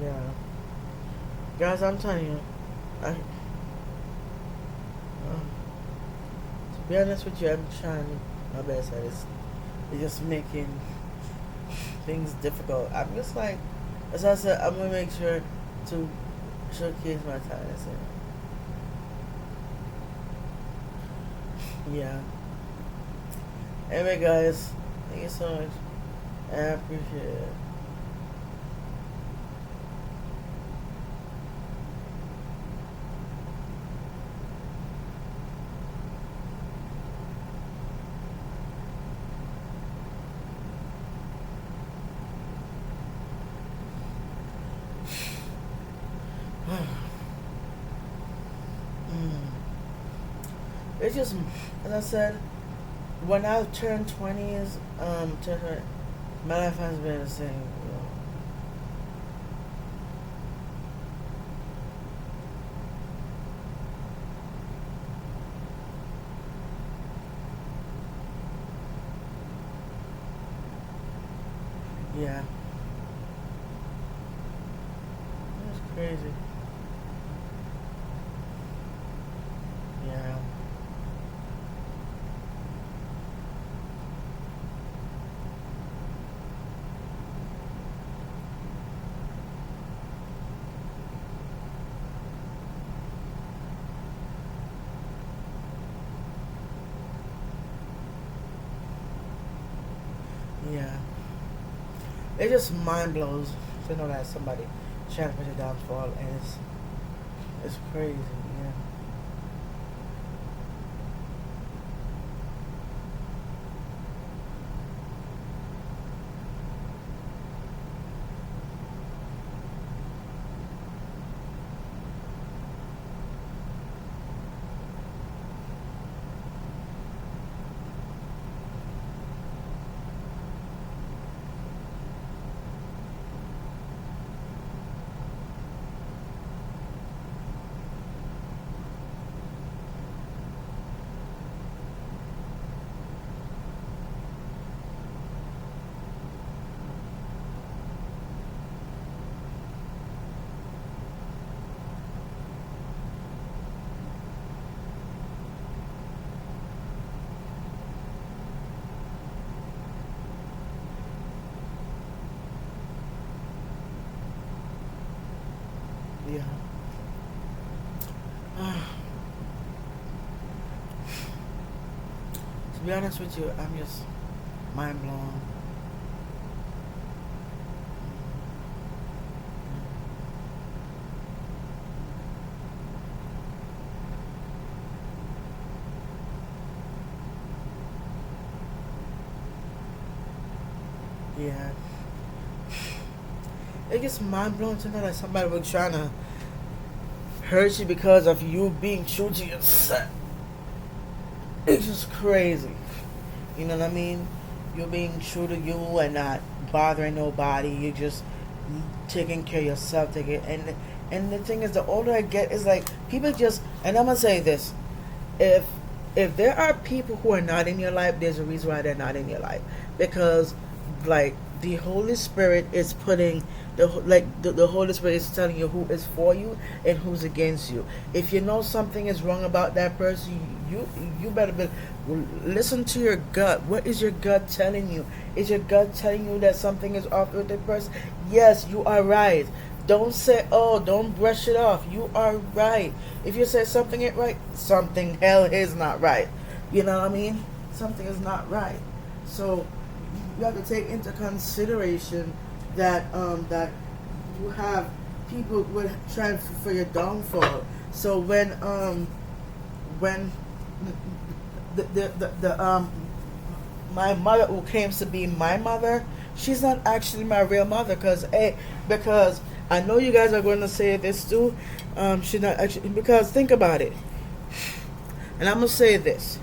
yeah. Guys, I'm telling you, to be honest with you, I'm trying my best at it. It's just making things difficult. I'm just like, as I said, I'm gonna make sure to showcase my talents. And yeah. Anyway, guys, thank you so much. I appreciate it. Mm. It's just, as I said, when I turned 20s, my life has been the same. Yeah, it's crazy. Yeah, yeah. It just mind blows to know that somebody trying to put your downfall, and it's crazy, yeah. Yeah. To be honest with you, I'm just mind blown. Yeah. It gets mind blown to know that somebody was trying to hurt you because of you being true to yourself. It's just crazy. You know what I mean? You're being true to you and not bothering nobody. You're just taking care of yourself. And the thing is, the older I get, is like people just. And I'm gonna say this: if there are people who are not in your life, there's a reason why they're not in your life, because like the Holy Spirit is putting the Holy Spirit is telling you who is for you and who's against you. If you know something is wrong about that person, you better listen to your gut. What is your gut telling you? Is your gut telling you that something is off with the person? Yes, you are right. Don't say, oh, don't brush it off. You are right. If you say something ain't right, something hell is not right. You know what I mean? Something is not right. So you have to take into consideration that that you have people with trying for your downfall. So when the my mother, who came to be my mother, she's not actually my real mother, because I know you guys are going to say this too. She's not actually, because think about it, and I'm gonna say this: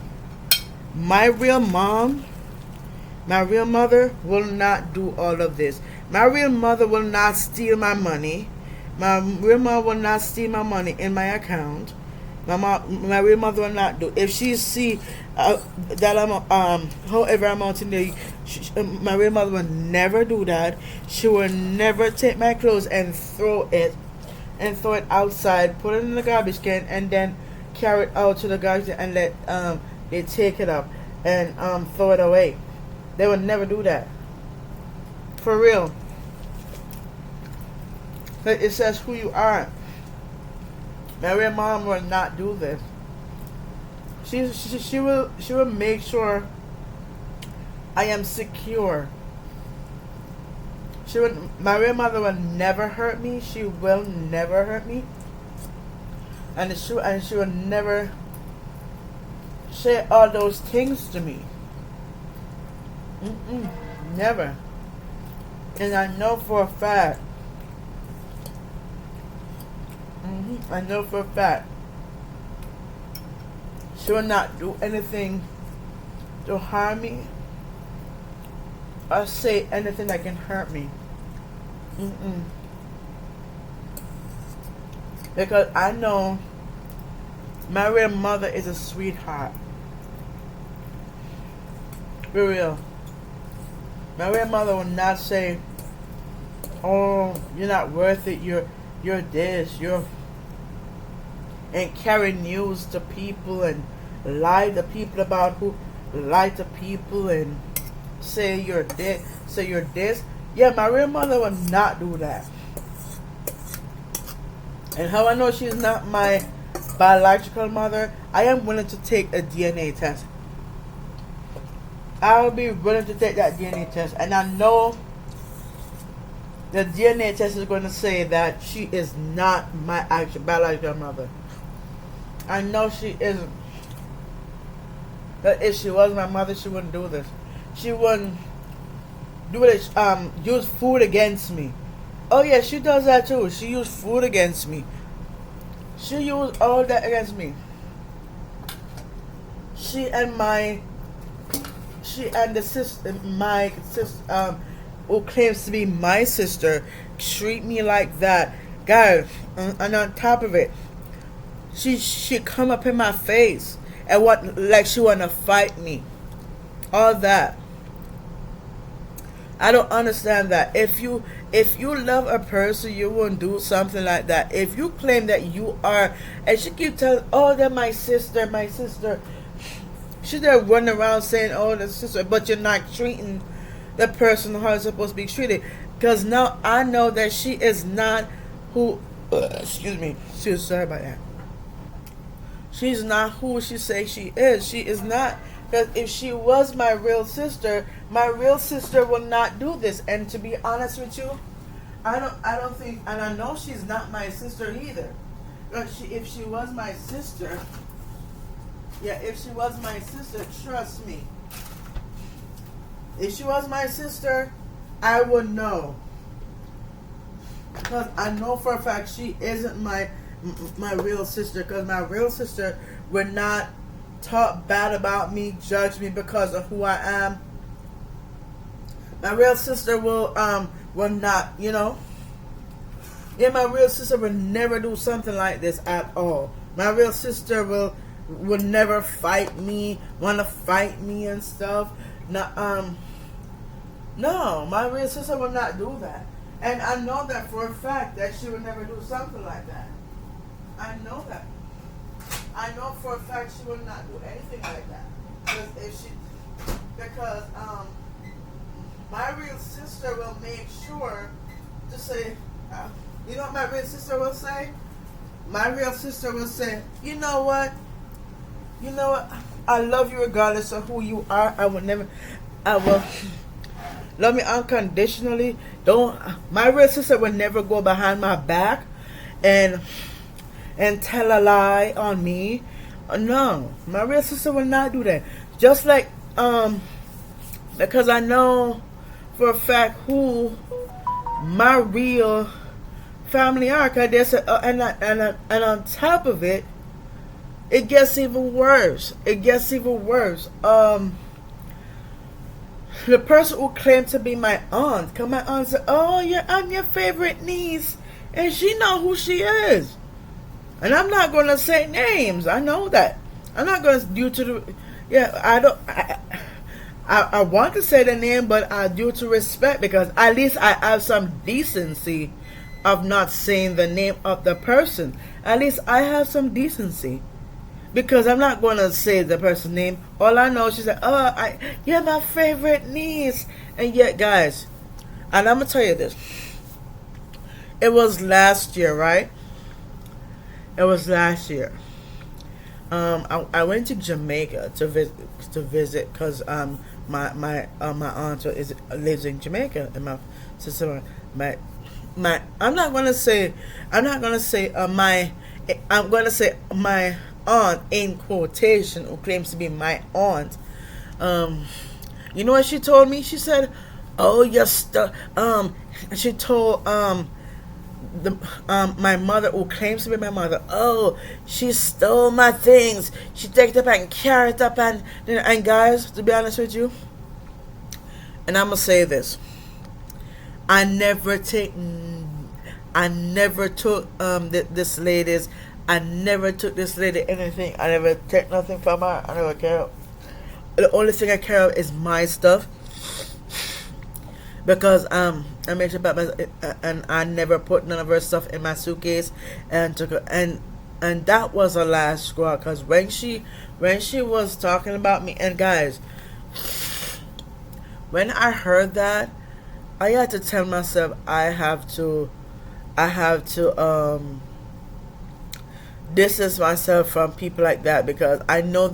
my real mom, my real mother will not do all of this. My real mother will not steal my money. My real mother will not steal my money in my account. My real mother will not do. If she see that I'm however amount in there, my real mother will never do that. She will never take my clothes and throw it outside, put it in the garbage can, and then carry it out to the garbage and let they take it up and throw it away. They would never do that. For real. But it says who you are. My real mom will not do this. She will make sure I am secure. My real mother will never hurt me. She will never hurt me. And she will never say all those things to me. Never. And I know for a fact. I know for a fact. She will not do anything to harm me or say anything that can hurt me. Because I know my real mother is a sweetheart. For real. My real mother will not say, oh, you're not worth it, you're this, and carry news to people and lie to people about lie to people and say you're this. Yeah, my real mother will not do that. And how I know she's not my biological mother, I am willing to take a DNA test. I will be willing to take that DNA test, and I know the DNA test is going to say that she is not my actual biological mother. I know she isn't. But if she was my mother, she wouldn't do this. She wouldn't do it. Use food against me. Oh yeah, she does that too. She used food against me. She used all that against me. She and the sister, my sister, who claims to be my sister, treat me like that, guys. And on top of it, she come up in my face and like she wanna fight me. All that. I don't understand that. If you love a person, you won't do something like that. If you claim that you are, and she keep telling, oh, they're my sister, my sister. She's there running around saying, oh, the sister, but you're not treating the person how it's supposed to be treated. Because now I know that she is not who. Excuse me. Sorry about that. She's not who she says she is. She is not. Because if she was my real sister will not do this. And to be honest with you, I don't think, and I know she's not my sister either. If she was my sister, if she was my sister, trust me. If she was my sister, I would know. Because I know for a fact she isn't my real sister. Because my real sister would not talk bad about me, judge me because of who I am. My real sister will not, my real sister will never do something like this at all. My real sister will never fight me, want to fight me and stuff. No, my real sister will not do that. And I know that for a fact that she would never do something like that. I know that. I know for a fact she would not do anything like that. Because my real sister will make sure to say, you know what my real sister will say? My real sister will say, you know what? I love you regardless of who you are. I will love me unconditionally. My real sister will never go behind my back and tell a lie on me. No, my real sister will not do that. Just like because I know for a fact who my real family are. Cause and on top of it, it gets even worse. The person who claimed to be my aunt, come my aunt said, "Oh, I'm your favorite niece," and she know who she is. And I'm not going to say names. I know that. I'm not going to due to the. Yeah, I don't. I want to say the name, but due to respect, because at least I have some decency of not saying the name of the person. At least I have some decency. Because I'm not going to say the person's name. All I know, she said, "Oh, you're my favorite niece." And yet, guys, and I'm going to tell you this. It was last year, right? It was last year. I went to Jamaica to visit because my aunt lives in Jamaica, and my sister I'm going to say my aunt in quotation, who claims to be my aunt. You know what she told me? She said, "Oh, she told my mother, who claims to be my mother, oh, she stole my things. She take it up and carry it up, and guys, to be honest with you, and I'm gonna say this, I never took this lady's. I never took this lady anything. I never take nothing from her. I never care. The only thing I care about is my stuff. Because I made sure about and I never put none of her stuff in my suitcase and took her, and that was her last straw. Because when she was talking about me, and guys, when I heard that, I had to tell myself I have to distance myself from people like that, because I know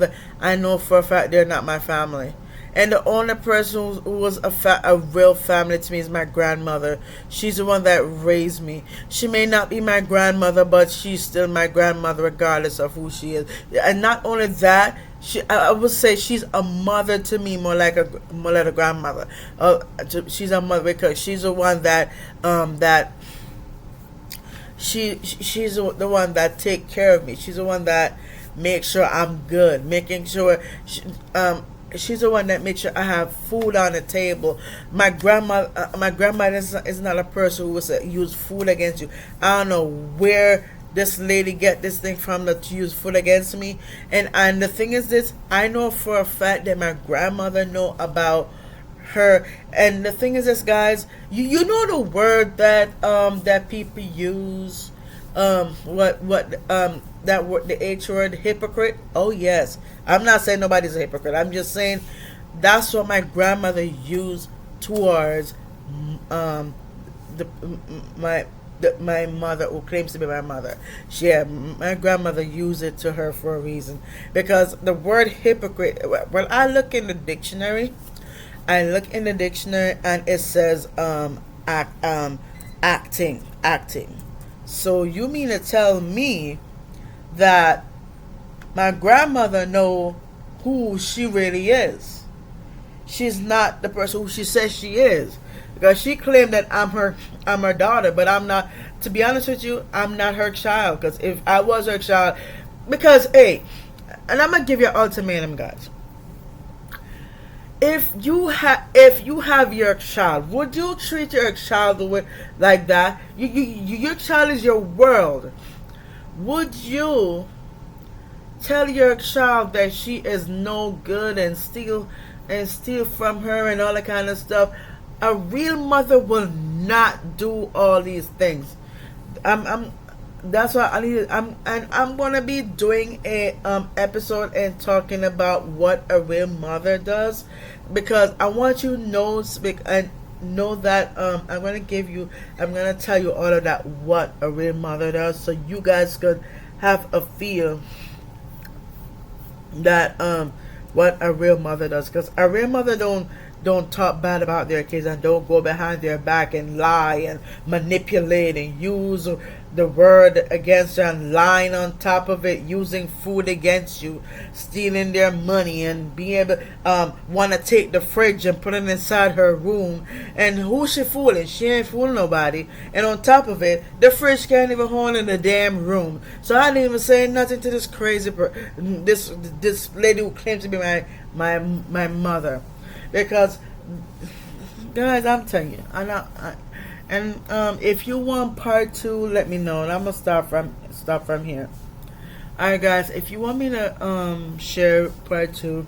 for a fact they're not my family. And the only person who was a real family to me is my grandmother. She's the one that raised me. She may not be my grandmother, but she's still my grandmother regardless of who she is. And not only that, I would say she's a mother to me, more like a grandmother. She's a mother because she's the one that she's the one that take care of me. She's the one that makes sure I'm good, making sure she's the one that makes sure I have food on the table. My grandmother is not a person who will use food against you. I don't know where this lady get this thing from to use food against me. And the thing is this, I know for a fact that my grandmother know about her. And the thing is this, guys, you know the word that people use, that word, the H word, hypocrite. Oh yes, I'm not saying nobody's a hypocrite. I'm just saying that's what my grandmother used towards the my mother, who claims to be my mother. My grandmother used it to her for a reason, because the word hypocrite, when I look in the dictionary, and it says acting. So you mean to tell me that my grandmother know who she really is? She's not the person who she says she is, because she claimed that I'm her daughter, but I'm not. To be honest with you, I'm not her child. Because if I was her child, because hey, and I'm gonna give you an ultimatum, guys. If you have your child, would you treat your child like that? Your child is your world. Would you tell your child that she is no good and steal from her and all that kind of stuff? A real mother will not do all these things. That's why I'm gonna be doing a episode and talking about what a real mother does, because I want you to know that I'm gonna tell you all of that, what a real mother does, so you guys could have a feel that what a real mother does. Because a real mother don't talk bad about their kids, and don't go behind their back and lie and manipulate and use the word against you and lying on top of it, using food against you, stealing their money, and being able want to take the fridge and put it inside her room. And who's she fooling? She ain't fooling nobody. And on top of it, the fridge can't even hold in the damn room. So I didn't even say nothing to this crazy this lady who claims to be my mother. Because, guys, I'm telling you, if you want part 2, let me know, and I'm gonna start from here. Alright, guys, if you want me to share part 2,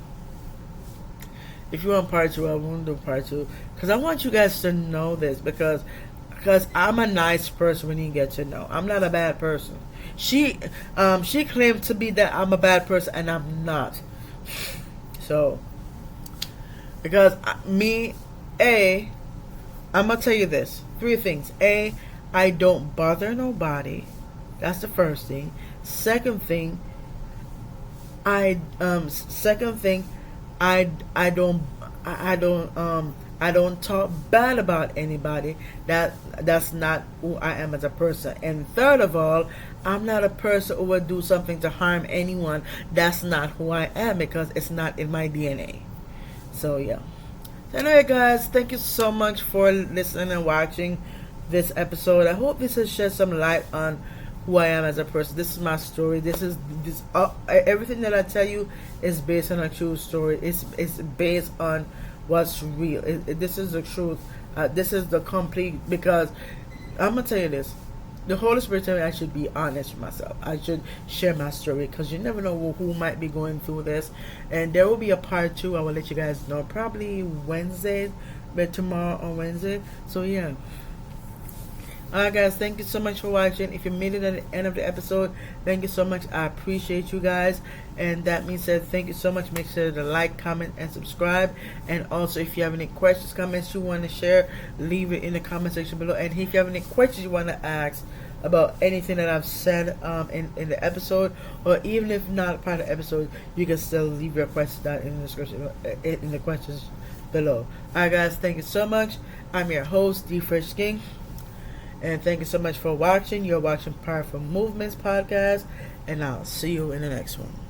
if you want part 2, I won't do part 2, because I want you guys to know this, because I'm a nice person. When you get to know, I'm not a bad person. She claimed to be that I'm a bad person, and I'm not. So, because I'm gonna tell you this, 3 things. I don't bother nobody. That's the first thing. Second thing, I don't talk bad about anybody. That's not who I am as a person. And third of all, I'm not a person who would do something to harm anyone. That's not who I am, because it's not in my DNA. So yeah. So anyway, guys, thank you so much for listening and watching this episode. I hope this has shed some light on who I am as a person. This is my story. Everything that I tell you is based on a true story. It's based on what's real. This is the truth. This is the complete. Because I'm gonna tell you this. The Holy Spirit told me I should be honest with myself. I should share my story, because you never know who might be going through this. And there will be a part 2. I will let you guys know probably Wednesday, but tomorrow on Wednesday. So yeah. Alright, guys, thank you so much for watching. If you made it at the end of the episode, thank you so much. I appreciate you guys. And that means said, thank you so much. Make sure to like, comment, and subscribe. And also, if you have any questions, comments you want to share, leave it in the comment section below. And if you have any questions you want to ask, about anything that I've said in the episode, or even if not part of the episode, you can still leave your questions down in the description, in the questions below. Alright guys, thank you so much. I'm your host, D Fresh King, and thank you so much for watching. You're watching Powerful Movements Podcast, and I'll see you in the next one.